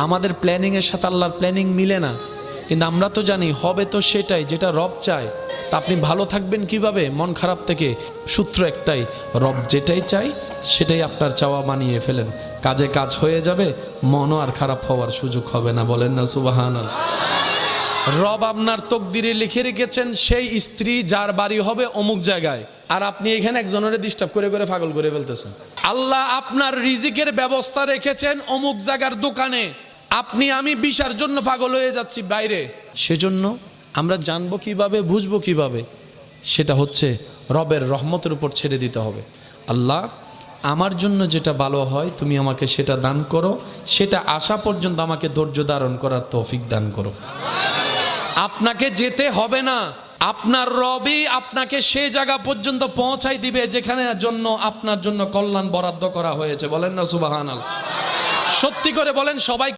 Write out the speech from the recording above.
আমাদের প্ল্যানিংয়ের সাথে আল্লাহর প্ল্যানিং মিলে না, কিন্তু আমরা তো জানি হবে তো সেটাই যেটা রব চায়। তা আপনি ভালো থাকবেন কিভাবে মন খারাপ থেকে? সূত্র একটাই, রব যেটাই চাই সেটাই আপনার চাওয়া বানিয়ে ফেলেন, কাজে কাজ হয়ে যাবে, মনও আর খারাপ হওয়ার সুযোগ হবে না। বলেন না সুবহানাল্লাহ। রব আপনার তকদিরে লিখে রেখেছেন সেই স্ত্রী যার বাড়ি হবে অমুক জায়গায়, আর আপনি এখানে একজনের ডিস্টার্ব করে করে পাগল করে ফেলতেছেন। আল্লাহ আপনার রিজিকের ব্যবস্থা রেখেছেন অমুক জায়গার দোকানে, আপনি আমি বিষার জন্য পাগল হয়ে যাচ্ছি বাইরে। সেজন্য আমরা জানবো কিভাবে, বুঝবো কিভাবে? সেটা হচ্ছে রবের রহমতের উপর ছেড়ে দিতে হবে। আল্লাহ আমার জন্য যেটা ভালো হয় তুমি আমাকে সেটা দান করো, সেটা আসা পর্যন্ত আমাকে ধৈর্য ধারণ করার তৌফিক দান করো। আপনাকে যেতে হবে না, আপনার রবই আপনাকে সেই জায়গা পর্যন্ত পৌঁছাই দিবে যেখানে জন্য আপনার জন্য কল্যাণ বরাদ্দ করা হয়েছে। বলেন না সুবহানাল্লাহ। সত্যি করে বলেন সবাই।